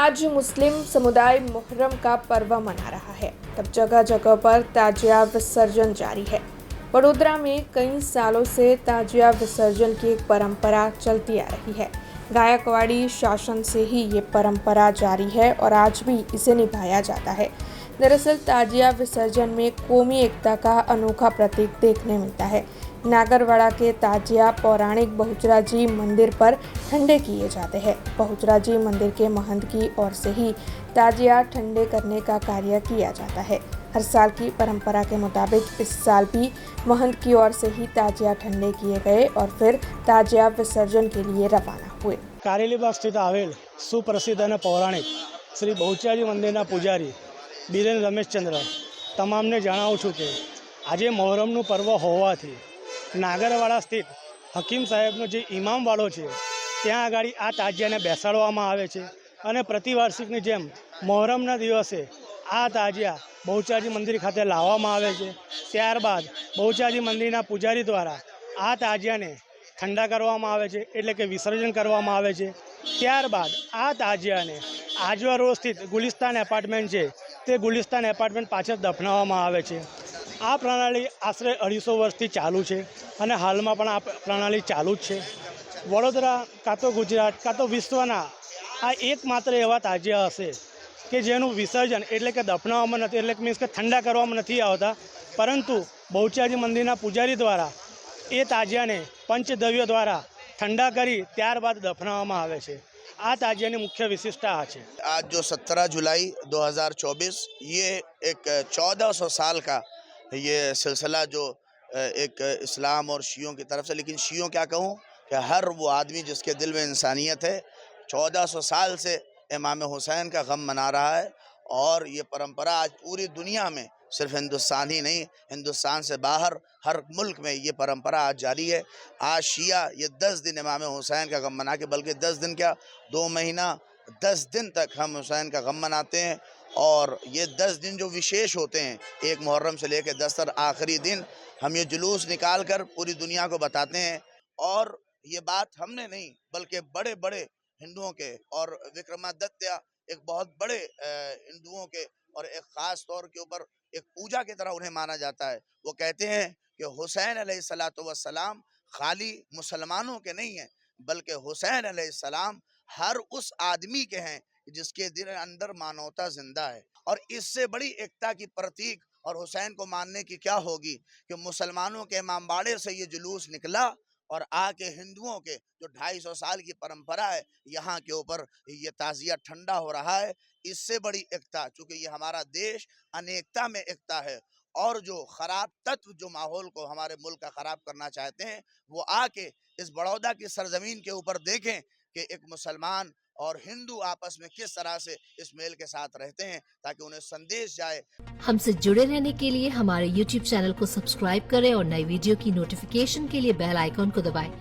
आज मुस्लिम समुदाय मुहर्रम का पर्व मना रहा है, तब जगह जगह पर ताजिया विसर्जन जारी है। वडोदरा में कई सालों से ताजिया विसर्जन की एक परंपरा चलती आ रही है। गायकवाड़ी शासन से ही ये परंपरा जारी है और आज भी इसे निभाया जाता है। दरअसल ताजिया विसर्जन में कौमी एकता का अनोखा प्रतीक देखने मिलता है। नागरवाड़ा के ताजिया पौराणिक बहुचराजी मंदिर पर ठंडे किए जाते हैं। बहुचराजी मंदिर के महंत की ओर से ही ताजिया ठंडे करने का कार्य किया जाता है। हर साल की परंपरा के मुताबिक इस साल भी महंत की ओर से ही ताजिया ठंडे किए गए और फिर ताजिया विसर्जन के लिए रवाना हुए। कारेलीबाग स्थित आवेल सुप्रसिद्ध અને પૌરાણિક શ્રી બહુચરાજી મંદિરના પૂજારી બિરેન રમેશચંદ્ર તમામને જણાવું છું કે આજે મોહરમનું પર્વ હોવાથી નાગરવાડા સ્થિત હકીમ સાહેબનો જે ઇમામવાળો છે ત્યાં આગળ આ તાજિયાને બેસાડવામાં આવે છે અને પ્રતિવાર્ષિકની જેમ મોહરમના દિવસે આ તાજિયા બહુચરાજી મંદિર ખાતે લાવવામાં આવે છે। ત્યારબાદ બહુચરાજી મંદિરના પૂજારી દ્વારા આ તાજિયાને ठंडा करवामां आवे छे, एटले के विसर्जन करवामां आवे छे। त्यारबाद आ ताजियाने आजवा रोड स्थित गुलिस्तान एपार्टमेंट छे ते गुलिस्तान एपार्टमेंट पाछळ दफनाववामां आवे छे। आ प्रणाली आश्रे 250 वर्षथी चालू छे अने हालमां पण आ प्रणाली चालू ज छे। वडोदरा कां तो गुजरात कां तो विश्वना आ एकमात्र एवा ताजिया हशे के जेनुं विसर्जन एटले के दफनाववामां नथी, एटले मीन्स के ठंडा करवामां नथी आवता, परंतु बहुचराजी मंदिरना पूजारी द्वारा ए ताजियाने पंचद्रव्य द्वारा ठंडा करी त्यारबाद दफनाववामां आवे छे। आ ताजियानी मुख्य विशिष्टता आ छे। आज जो 17 जुलाई 2024 ये एक 1400 साल का ये सिलसिला जो एक इस्लाम और शियों की तरफ से, लेकिन शियों क्या कहूँ कि हर वो आदमी जिसके दिल में इंसानियत है 1400 साल से इमाम हुसैन का गम मना रहा है। और ये परंपरा आज पूरी दुनिया में, सिर्फ हिंदुस्तान ही नहीं, हिंदुस्तान से बाहर हर मुल्क में ये परंपरा आज जारी है। आज शिया ये 10 दिन इमाम हुसैन का गम मना के, बल्कि 10 दिन क्या 2 महीना 10 दिन तक हम हुसैन का गम मनाते हैं। और ये 10 दिन जो विशेष होते हैं, एक मुहर्रम से लेकर 10 तक आखिरी दिन हम ये जुलूस निकाल कर पूरी दुनिया को बताते हैं। और ये बात हमने नहीं बल्कि बड़े बड़े हिंदुओं के, और विक्रमादित्य एक बहुत बड़े हिंदुओं के और एक ख़ास तौर के ऊपर एक पूजा की तरह उन्हें माना जाता है। वो कहते हैं कि हुसैन अलैहिस्सलातु वस्सलाम खाली मुसलमानों के नहीं हैं, बल्कि हुसैन अलैहिस्सलाम हर उस आदमी के हैं जिसके दिल अंदर मानवता जिंदा है। और इससे बड़ी एकता की प्रतीक और हुसैन को मानने की क्या होगी कि मुसलमानों के इमामबाड़े से ये जुलूस निकला और आके हिंदुओं के जो 250 साल की परंपरा है यहाँ के ऊपर ये ताजिया ठंडा हो रहा है। इससे बड़ी एकता, चूँकि ये हमारा देश अनेकता में एकता है, और जो खराब तत्व जो माहौल को हमारे मुल्क का ख़राब करना चाहते हैं वो आके इस बड़ौदा की सरजमीन के ऊपर देखें कि एक मुसलमान और हिंदू आपस में किस तरह से इस मेल के साथ रहते हैं, ताकि उन्हें संदेश जाए। हमसे जुड़े रहने के लिए हमारे YouTube चैनल को सब्सक्राइब करें और नई वीडियो की नोटिफिकेशन के लिए बेल आइकॉन को दबाएं।